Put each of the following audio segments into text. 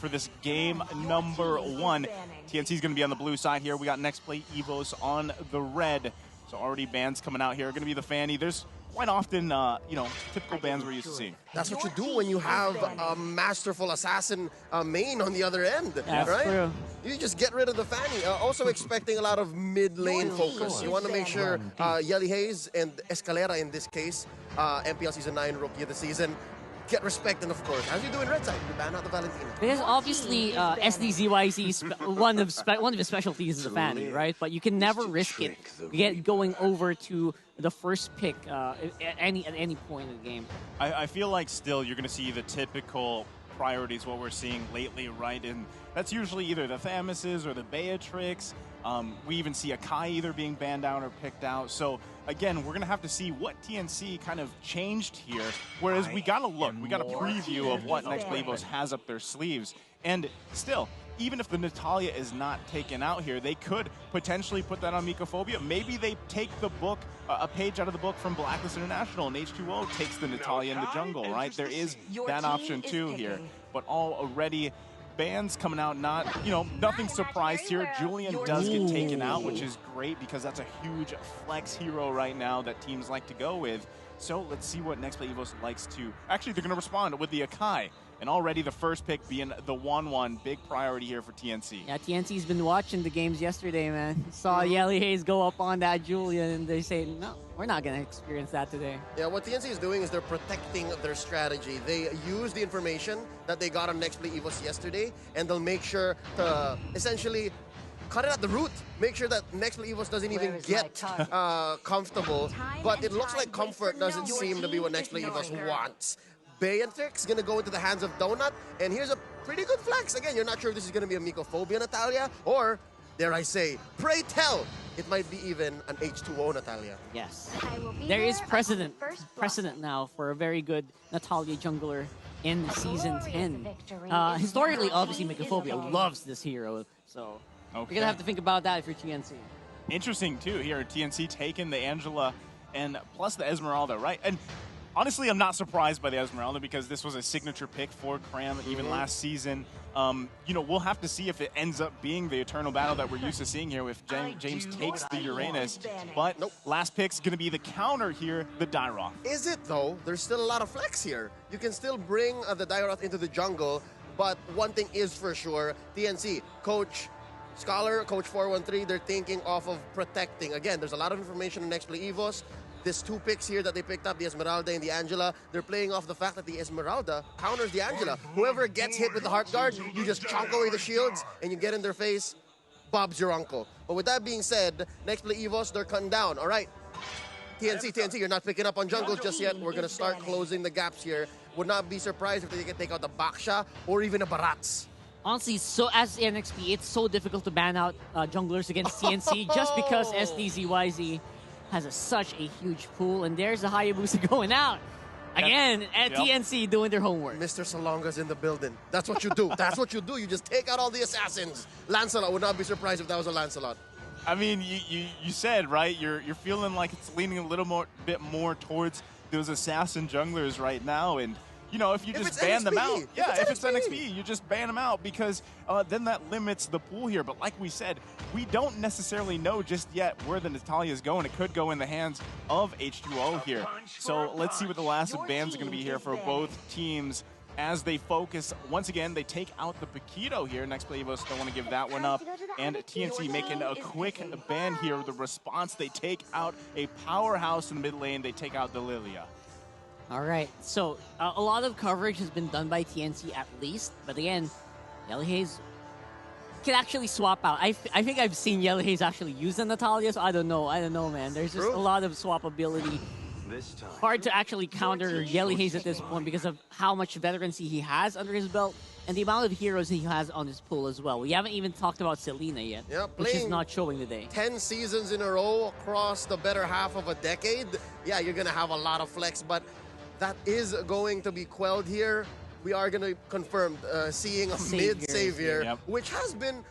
for this game number 1. TNC is going to be on the blue side here. We got Next Play Evos on the red. So already bans coming out here. Going to be the Fanny. There's quite often, you know, typical bans we're used to seeing. That's what you do when you have a masterful assassin main on the other end, That's right? true. You just get rid of the Fanny. Also expecting a lot of mid-lane focus. You want to make sure Yelly Hayes and Escalera, in this case, MPL Season 9 Rookie of the Season, get respect, and of course, as you do in red side, you ban out the Valentina. Because obviously SDZYZ, one of his specialties is the Fanny, right? But you can never risk it going over to the first pick at any point in the game. I feel like still you're going to see the typical priorities, what we're seeing lately, right? And that's usually either the Thamuses or the Beatrix. We even see Akai either being banned out or picked out. So again, we're going to have to see what TNC kind of changed here. Whereas we got to look, we got a preview of what Next Play Evos has up their sleeves. And still, even if the Natalia is not taken out here, they could potentially put that on Mycophobia. Maybe they take the book, a page out of the book from Blacklist International, and H2O takes the Natalia in the jungle, right? There is that option too here. But already bans coming out, not, you know, nothing surprised here. Julian does get taken out, which is great because that's a huge flex hero right now that teams like to go with. So let's see what Next Play Evos likes to... Actually, they're going to respond with the Akai. And already the first pick being the 1-1, big priority here for TNC. Yeah, TNC's been watching the games yesterday, man. Saw Yelly Hayes go up on that Julian, and they say, no, we're not going to experience that today. Yeah, what TNC is doing is they're protecting their strategy. They use the information that they got on Next Play Evos yesterday, and they'll make sure to essentially cut it at the root. Make sure that Next Play Evos doesn't even get comfortable. But it looks like comfort doesn't seem to be what Next Play Evos wants. Beatrix going to go into the hands of Donut, and here's a pretty good flex. Again, you're not sure if this is going to be a Mycophobia Natalia, or, dare I say, pray tell, it might be even an H2O Natalia. Yes. There is precedent now for a very good Natalia jungler in Season 10. Historically, obviously, Mycophobia loves this hero, so you're going to have to think about that if you're TNC. Interesting, too, here. TNC taking the Angela and plus the Esmeralda, right? And honestly, I'm not surprised by the Esmeralda because this was a signature pick for Cram even last season. You know, we'll have to see if it ends up being the eternal battle that we're used to seeing here if James takes the Uranus. But last pick's going to be the counter here, the Dairoth. Is it, though? There's still a lot of flex here. You can still bring the Dairoth into the jungle, but one thing is for sure, TNC, Coach Scholar, Coach 413, they're thinking off of protecting. Again, there's a lot of information in Next Play Evos. These two picks here that they picked up, the Esmeralda and the Angela, they're playing off the fact that the Esmeralda counters the Angela. Whoever gets hit with the Heart Guard, you just chunk away the shields and you get in their face, Bob's your uncle. But with that being said, Next Play Evos, they're cutting down. All right, TNC, you're not picking up on jungles just yet. We're going to start closing the gaps here. Would not be surprised if they can take out the Baksha or even a Barats. Honestly, so as NXP, it's so difficult to ban out junglers against TNC just because SDZYZ has such a huge pool, and there's the Hayabusa going out. Again, at TNC doing their homework. Mr. Salonga's in the building. That's what you do. That's what you do. You just take out all the assassins. Lancelot, would not be surprised if that was a Lancelot. I mean, you said, right, you're feeling like it's leaning a little bit more towards those assassin junglers right now, and you know, if you just ban them out, if it's NXP, you just ban them out because then that limits the pool here. But like we said, we don't necessarily know just yet where the Natalia is going. It could go in the hands of H2O here. So let's see what the last bans are going to be here for both teams as they focus. Once again, they take out the Paquito here. Next Play Evos don't want to give that one up. And TNC making a quick ban here. The response, they take out a powerhouse in the mid lane. They take out the Lilia. All right, so a lot of coverage has been done by TNC at least, but again, Yelly Hayes can actually swap out. I think I've seen Yelly Hayes actually use the Natalia, so I don't know, man. There's just a lot of swappability. Hard to actually counter Yelly Hayes at this point because of how much veterancy he has under his belt and the amount of heroes he has on his pool as well. We haven't even talked about Selena yet, which is not showing today. 10 seasons in a row across the better half of a decade. Yeah, you're going to have a lot of flex, but that is going to be quelled here. We are going to confirm seeing a mid-savior, which has been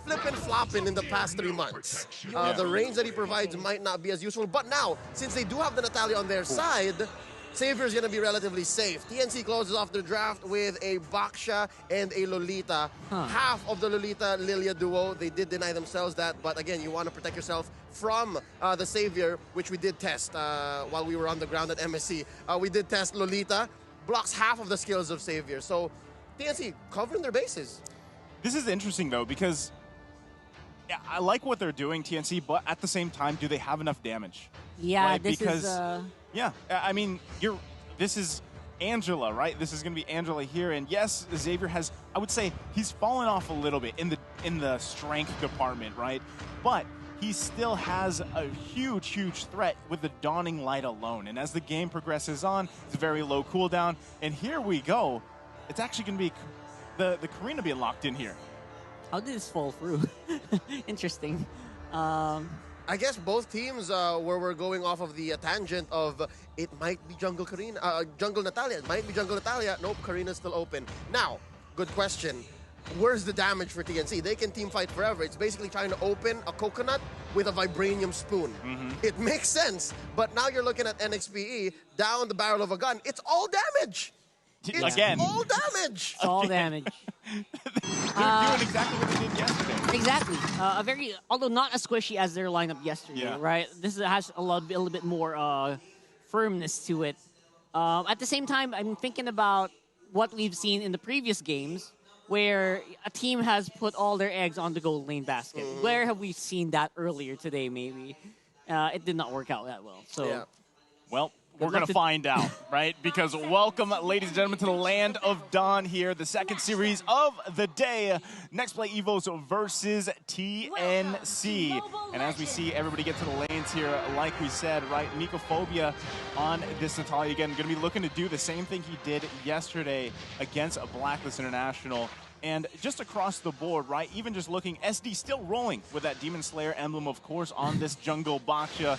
flipping-flopping in the past 3 months. The range that he provides might not be as useful, but now, since they do have the Natalia on their side, Savior is going to be relatively safe. TNC closes off the draft with a Baksha and a Lolita. Half of the Lolita-Lilia duo, they did deny themselves that, but again, you want to protect yourself from the Savior, which we did test while we were on the ground at MSC. We did test Lolita, blocks half of the skills of Savior. So TNC covering their bases. This is interesting, though, because I like what they're doing, TNC, but at the same time, do they have enough damage? Yeah, right? this because, is... Yeah, I mean, this is Angela, right? This is going to be Angela here, and yes, Xavier has, I would say, he's fallen off a little bit in the strength department, right? But he still has a huge, huge threat with the Dawning Light alone, and as the game progresses on, it's a very low cooldown, and here we go. It's actually going to be the Karina being locked in here. How did this fall through? Interesting. I guess both teams were going off of the tangent of it might be Jungle Karina, Jungle Natalia. It might be Jungle Natalia. Nope, Karina's still open. Now, good question. Where's the damage for TNC? They can team fight forever. It's basically trying to open a coconut with a vibranium spoon. It makes sense, but now you're looking at NXPE down the barrel of a gun. It's all damage. It's Again. all damage. It's all damage. They're doing exactly what they did yesterday. Exactly. A very, although not as squishy as their lineup yesterday, right? This has a little bit more firmness to it. At the same time, I'm thinking about what we've seen in the previous games, where a team has put all their eggs on the gold lane basket. Where have we seen that earlier today? Maybe it did not work out that well. So, Yeah. Well, we're going to find out, right? Because welcome, ladies and gentlemen, to the Land of Dawn here, the second series of the day. Next Play Evos versus TNC. And as we see everybody get to the lanes here, like we said, right, Mycophobia on this Natalia again, going to be looking to do the same thing he did yesterday against a Blacklist International. And just across the board, right, even just looking, SD still rolling with that Demon Slayer emblem, of course, on this jungle Baksha.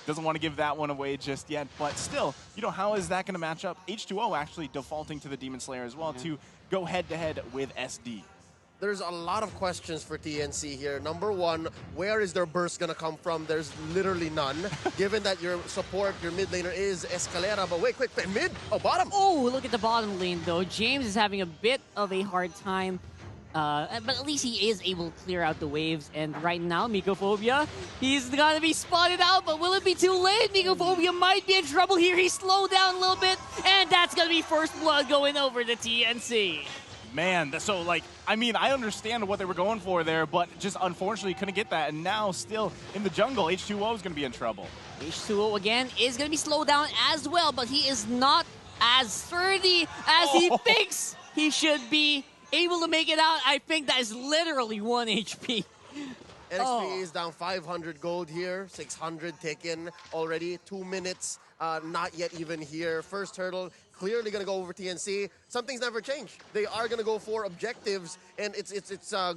Doesn't want to give that one away just yet, but still, you know, how is that going to match up? H2O actually defaulting to the Demon Slayer as well to go head-to-head with SD. There's a lot of questions for TNC here. Number one, where is their burst going to come from? There's literally none. Given that your support, your mid laner is Escalera, but wait, quick, mid? Oh, bottom. oh, look at the bottom lane, though. James is having a bit of a hard time. But at least he is able to clear out the waves. And right now, Mycophobia, he's going to be spotted out. But will it be too late? Mycophobia might be in trouble here. He slowed down a little bit. And that's going to be first blood going over to TNC. Man, so, like, I mean, I understand what they were going for there, but just unfortunately couldn't get that. And now, still in the jungle, H2O is going to be in trouble. H2O, again, is going to be slowed down as well. But he is not as sturdy as he thinks he should be. Able to make it out. I think that is literally 1 HP. NXP is down 500 gold here, 600 taken already, 2 minutes, not yet even here. First hurdle, clearly going to go over TNC. Something's never changed. They are going to go for objectives, and it's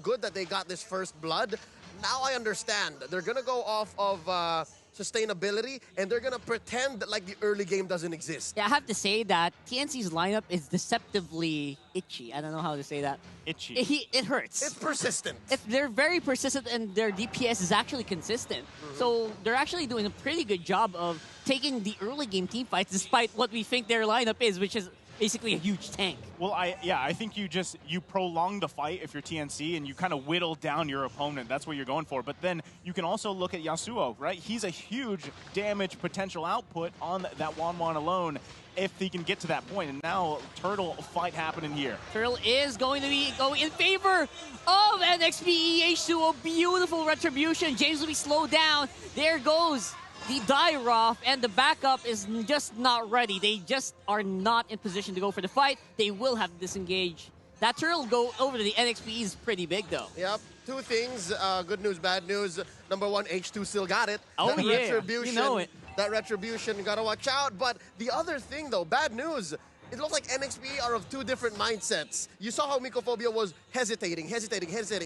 good that they got this first blood. Now I understand. They're going to go off of sustainability, and they're going to pretend like the early game doesn't exist. Yeah, I have to say that TNC's lineup is deceptively itchy. I don't know how to say that. Itchy. It hurts. It's persistent. They're very persistent, and their DPS is actually consistent. So they're actually doing a pretty good job of taking the early game team fights, despite what we think their lineup is, which is basically a huge tank. Well, I think you prolong the fight if you're TNC and you kind of whittle down your opponent. That's what you're going for. But then you can also look at Yasuo, right? He's a huge damage potential output on that Wanwan alone if he can get to that point. And now Turtle fight happening here. Turtle is going to be going in favor of NXP H2O. Beautiful retribution. James will be slowed down. There goes the die-off, and the backup is just not ready. They just are not in position to go for the fight. They will have to disengage. That turtle go over to the NXP is pretty big, though. Yep. Two things, good news, bad news. Number one, H2 still got it. Oh, that yeah. Retribution, You know it. That retribution, you gotta watch out. But the other thing, though, bad news, it looks like NXP are of two different mindsets. You saw how Mycophobia was hesitating.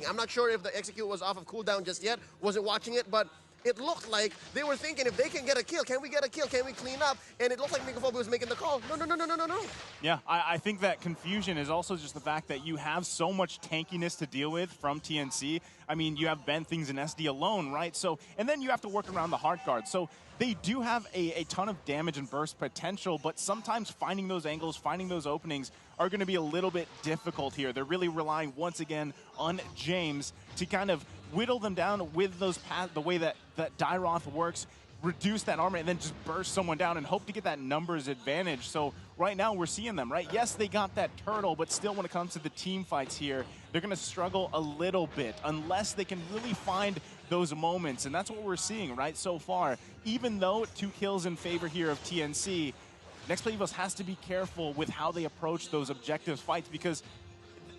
I'm not sure if the execute was off of cooldown just yet. Wasn't watching it, but it looked like they were thinking, if they can get a kill, can we get a kill? Can we clean up? And it looked like Mikophobia was making the call. No. Yeah, I think that confusion is also just the fact that you have so much tankiness to deal with from TNC. I mean, you have bent things in SD alone, right? So, and then you have to work around the hard guard. So they do have a ton of damage and burst potential, but sometimes finding those angles, finding those openings are going to be a little bit difficult here. They're really relying once again on James to kind of whittle them down with those the way that Dairoth works, reduce that armor, and then just burst someone down and hope to get that numbers advantage. So right now we're seeing them, right? Yes, they got that turtle, but still when it comes to the team fights here, they're going to struggle a little bit unless they can really find those moments. And that's what we're seeing, right, so far. Even though 2 kills in favor here of TNC, NXP EVOS has to be careful with how they approach those objective fights, because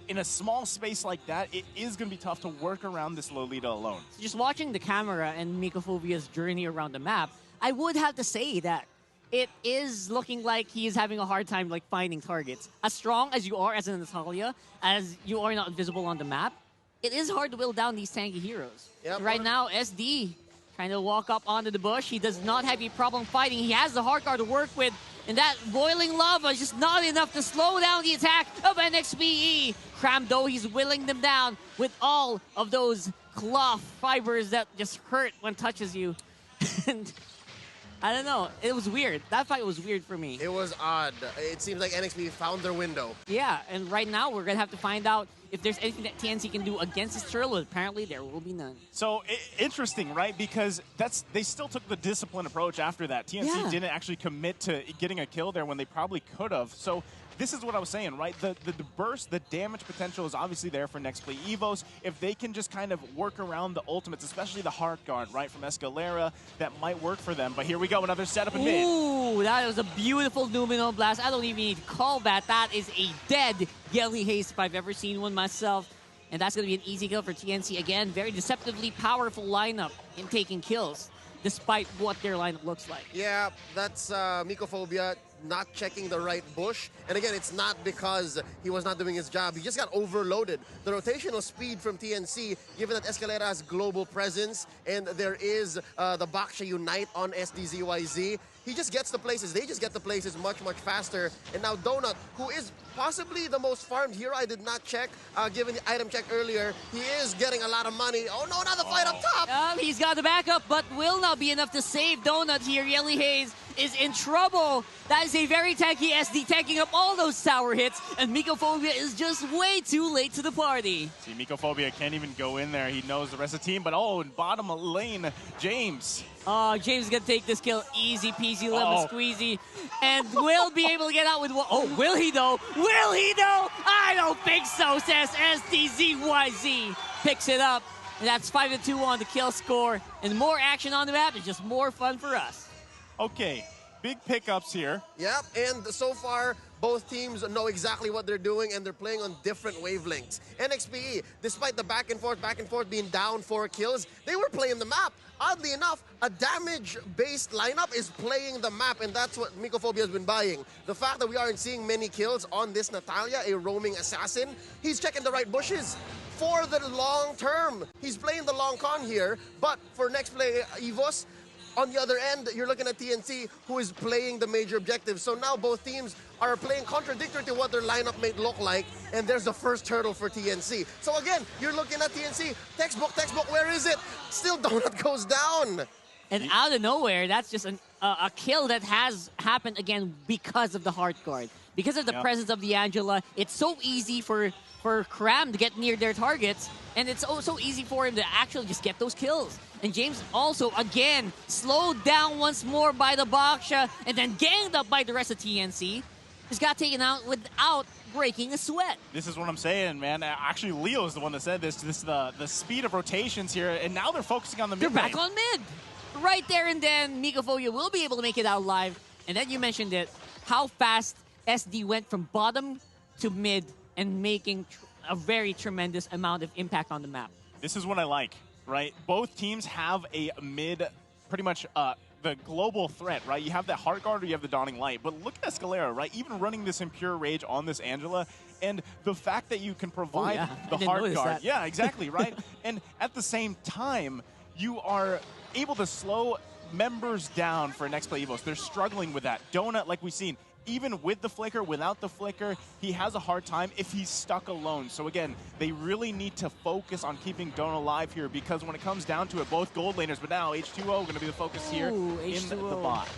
in a small space like that, it is going to be tough to work around this Lolita alone. Just watching the camera and Mikophobia's journey around the map, I would have to say that it is looking like he is having a hard time like finding targets. As strong as you are as an Natalia, as you are not visible on the map, it is hard to whittle down these tanky heroes. Yep. Right now, SD trying to walk up onto the bush. He does not have a problem fighting. He has the hard guard to work with, and that boiling lava is just not enough to slow down the attack of NXPE. Cram, though, he's whittling them down with all of those cloth fibers that just hurt when touches you. And I don't know, it was weird. That fight was weird for me. It was odd. It seems like NXP found their window. Yeah, and right now we're going to have to find out if there's anything that TNC can do against this turtle. Apparently there will be none. So interesting, right? Because they still took the disciplined approach after that. TNC didn't actually commit to getting a kill there when they probably could have. So this is what I was saying, right? The burst, the damage potential is obviously there for NXP EVOS. If they can just kind of work around the ultimates, especially the heart guard, right, from Escalera, that might work for them. But here we go, another setup in mid. Ooh, that was a beautiful Numino Blast. I don't even need to call that. That is a dead Yelly Haste if I've ever seen one myself. And that's going to be an easy kill for TNC. Again, very deceptively powerful lineup in taking kills, despite what their lineup looks like. Yeah, that's Mikophobia not checking the right bush. And again, it's not because he was not doing his job. He just got overloaded. The rotational speed from TNC, given that Escalera has global presence and there is the Baksha Unite on SDZYZ, he just gets the places. They just get the places much faster. And now Donut, who is possibly the most farmed hero, I did not check, given the item check earlier, he is getting a lot of money. Oh no, not the fight up top! He's got the backup, but will not be enough to save Donut here. Yelly Haze is in trouble. That is a very tanky SD, tanking up all those tower hits, and Mikophobia is just way too late to the party. See, Mikophobia can't even go in there. He knows the rest of the team, but oh, in bottom lane, James. James is going to take this kill easy peasy lemon squeezy, and will be able to get out with one. Oh, will he though? Will he though? I don't think so, says SDZYZ. Picks it up, and that's 5-2 on the kill score, and more action on the map is just more fun for us. Okay, big pickups here. Yep, and so far, both teams know exactly what they're doing, and they're playing on different wavelengths. NXPE, despite the back and forth being down 4 kills, they were playing the map. Oddly enough, a damage-based lineup is playing the map, and that's what Mikophobia has been buying. The fact that we aren't seeing many kills on this Natalia, a roaming assassin, he's checking the right bushes for the long term. He's playing the long con here, but for next play, EVOS, on the other end, you're looking at TNC, who is playing the major objective. So now both teams are playing contradictory to what their lineup may look like, and there's the first turtle for TNC. So again, you're looking at TNC, textbook, where is it? Still Donut goes down. And out of nowhere, that's just a kill that has happened again because of the heart guard. Because of the presence of the Angela, it's so easy for Cram to get near their targets, and it's so easy for him to actually just get those kills. And James also, again, slowed down once more by the Baksha, and then ganged up by the rest of TNC. Just got taken out without breaking a sweat. This is what I'm saying, man. Actually, Leo is the one that said this. This is the speed of rotations here, and now they're focusing on the mid. They're back on mid. Right there and then, Mikophobia will be able to make it out alive. And then you mentioned it, how fast SD went from bottom to mid and making a very tremendous amount of impact on the map. This is what I like, right? Both teams have a mid, pretty much the global threat, right? You have that heart guard or you have the dawning light. But look at Escalera, right? Even running this Impure Rage on this Angela, and the fact that you can provide the heart guard. That. Yeah, exactly, right? And at the same time, you are able to slow members down for NXP Evos. They're struggling with that. Donut, like we've seen, even with the flicker, without the flicker, he has a hard time if he's stuck alone. So again, they really need to focus on keeping Donut alive here, because when it comes down to it, both gold laners, but now H2O going to be the focus here in the bot.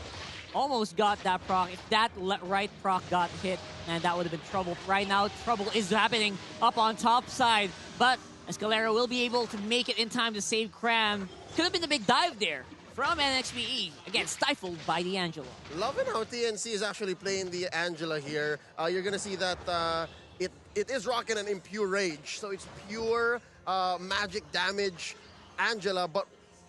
Almost got that proc. If that right proc got hit, man, that would have been trouble. Right now, trouble is happening up on top side, but Escalera will be able to make it in time to save Cram. Could have been a big dive there from NXP. Again, stifled by the Angela. Loving how TNC is actually playing the Angela here. You're going to see that it is rocking an impure rage. So it's pure magic damage Angela, but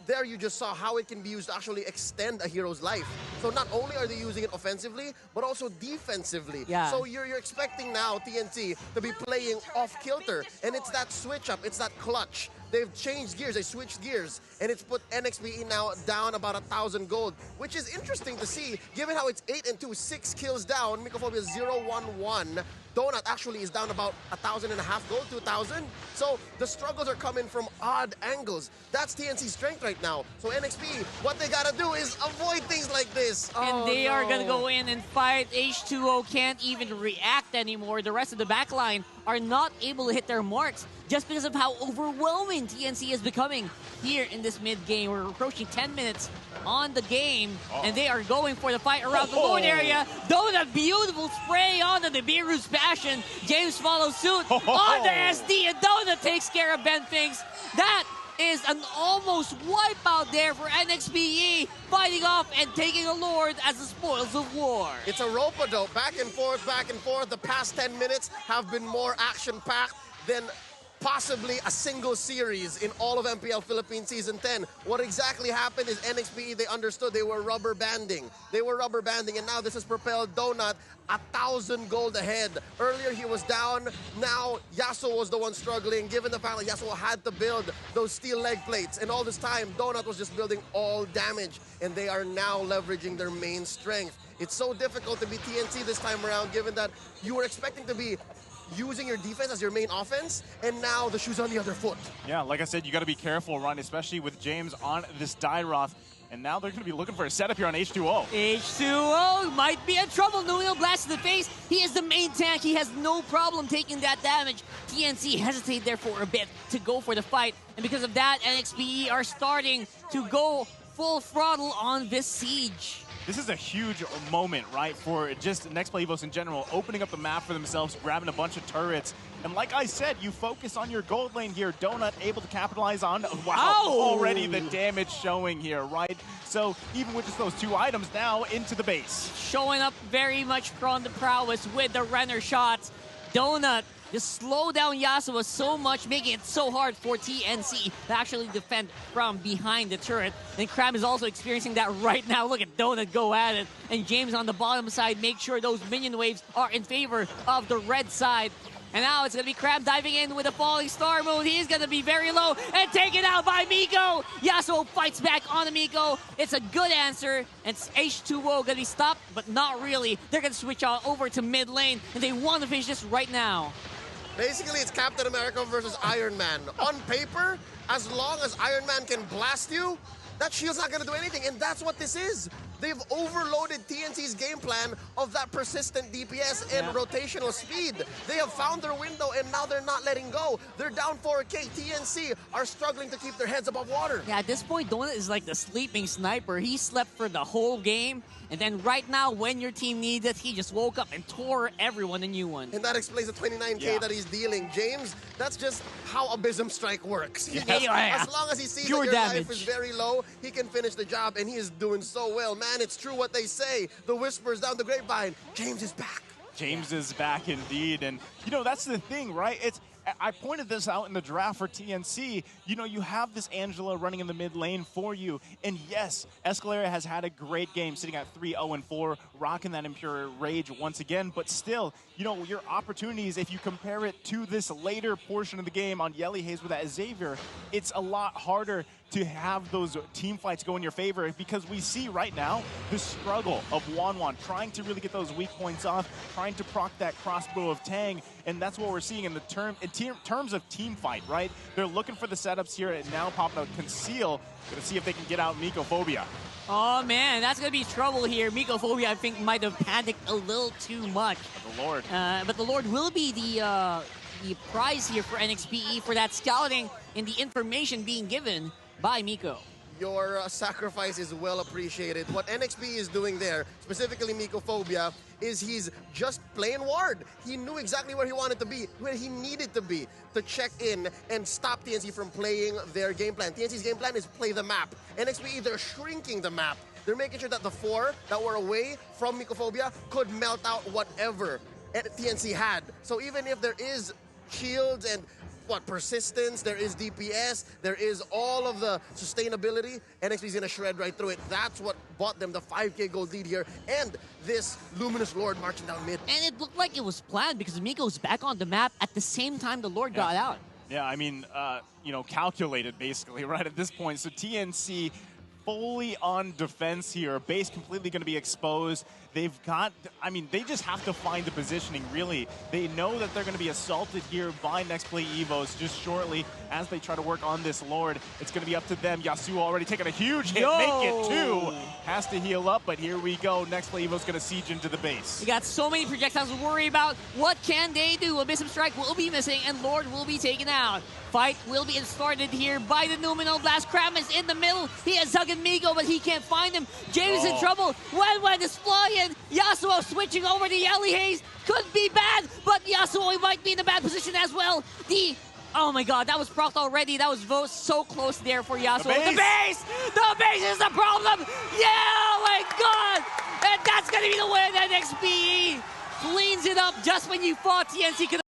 there you just saw how it can be used to actually extend a hero's life. So not only are they using it offensively, but also defensively. Yeah. So you're expecting now TNC to be playing off-kilter, and it's that switch-up, it's that clutch. They've changed gears, they switched gears, and it's put NXP now down about 1,000 gold, which is interesting to see, given how it's 8-2, 6 kills down, Mycophobia 0-1-1. Donut actually is down about 1,500 gold, 2,000. So the struggles are coming from odd angles. That's TNC's strength right now. So NXP, what they gotta do is avoid things like this. And they are gonna go in and fight. H2O can't even react anymore. The rest of the backline are not able to hit their marks just because of how overwhelming TNC is becoming here in this mid-game. We're approaching 10 minutes on the game, and they are going for the fight around the Lord area. Donut, beautiful spray onto the Beerus Passion. James follows suit on the SD, and Donut takes care of Ben Finks. That is an almost wipeout there for NXPE, fighting off and taking a Lord as the spoils of war. It's a rope-a-dope, back and forth, back and forth. The past 10 minutes have been more action-packed than possibly a single series in all of MPL Philippines Season 10. What exactly happened is NXP, they understood they were rubber banding. They were rubber banding, and now this has propelled Donut 1,000 gold ahead. Earlier he was down, now Yasuo was the one struggling, given the fact that Yasuo had to build those steel leg plates, and all this time Donut was just building all damage, and they are now leveraging their main strength. It's so difficult to be TNC this time around, given that you were expecting to be using your defense as your main offense, and now the shoe's on the other foot. Yeah, like I said, you got to be careful, Ron, especially with James on this Dairoth. And now they're going to be looking for a setup here on H2O. H2O might be in trouble. Nuno blast to the face. He is the main tank. He has no problem taking that damage. TNC hesitate there for a bit to go for the fight. And because of that, NXPE are starting to go full throttle on this siege. This is a huge moment, right, for just NXP Evos in general, opening up the map for themselves, grabbing a bunch of turrets. And like I said, you focus on your gold lane here. Donut able to capitalize on, wow, already the damage showing here, right? So even with just those two items now into the base. Showing up very much on the prowess with the Renner shots. Donut just slow down Yasuo so much, making it so hard for TNC to actually defend from behind the turret. And Crab is also experiencing that right now. Look at Donut go at it. And James on the bottom side make sure those minion waves are in favor of the red side. And now it's going to be Crab diving in with a falling star mode. He is going to be very low and taken out by Miko. Yasuo fights back on the Miko. It's a good answer. And H2O going to be stopped, but not really. They're going to switch on over to mid lane, and they want to finish this right now. Basically, it's Captain America versus Iron Man. On paper, as long as Iron Man can blast you, that shield's not going to do anything, and that's what this is. They've overloaded TNC's game plan of that persistent DPS and rotational speed. They have found their window, and now they're not letting go. They're down 4K. TNC are struggling to keep their heads above water. Yeah, at this point, Donut is like the sleeping sniper. He slept for the whole game, and then right now, when your team needs it, he just woke up and tore everyone a new one. And that explains the 29K that he's dealing. James, that's just how Abysm Strike works. As long as he sees that your life is very low, he can finish the job, and he is doing so well. Man, it's true what they say. The whispers down the grapevine. James is back. James is back indeed. And, you know, that's the thing, right? I pointed this out in the draft for TNC. You know, you have this Angela running in the mid lane for you. And yes, Escalera has had a great game, sitting at 3-0-4, rocking that Impure Rage once again. But still, you know, your opportunities, if you compare it to this later portion of the game on Yelly Hayes with that Xavier, it's a lot harder to have those team fights go in your favor, because we see right now the struggle of Wanwan trying to really get those weak points off, trying to proc that crossbow of Tang, and that's what we're seeing in terms of team fight, right? They're looking for the setups here and now popping out Conceal, gonna see if they can get out Mycophobia. Oh man, that's gonna be trouble here. Mycophobia, I think, might have panicked a little too much. But the Lord will be the prize here for NXPE for that scouting and the information being given by Miko. Your sacrifice is well appreciated. What NXP is doing there, specifically Mycophobia, is he's just playing ward. He knew exactly where he wanted to be, where he needed to be to check in and stop TNC from playing their game plan. TNC's game plan is play the map. NXP, they're shrinking the map. They're making sure that the 4 that were away from Mycophobia could melt out whatever TNC had. So even if there is shields and persistence, there is DPS, there is all of the sustainability, NXP's gonna shred right through it. That's what bought them the 5K gold lead here, and this Luminous Lord marching down mid. And it looked like it was planned because Miko's back on the map at the same time the Lord got out. Yeah, I mean, calculated basically, right at this point. So TNC fully on defense here. Base completely going to be exposed. They've got, they just have to find the positioning, really. They know that they're going to be assaulted here by Next Play Evos just shortly as they try to work on this Lord. It's going to be up to them. Yasuo already taking a huge hit. Make it 2. Has to heal up, but here we go. Next Play Evos going to siege into the base. You got so many projectiles to worry about. What can they do? Abyssum Strike will be missing, and Lord will be taken out. Fight will be started here by the Numinal Blast. Kram is in the middle. He has Huggin Migo, but he can't find him. James in trouble. Wen is flying. Yasuo switching over to Yelly Haze. Could be bad, but Yasuo might be in a bad position as well. Oh my god, that was procced already. That was so close there for Yasuo. The base! The base is the problem! Yeah, oh my god! And that's gonna be the way that NXP cleans it up just when you thought TNC could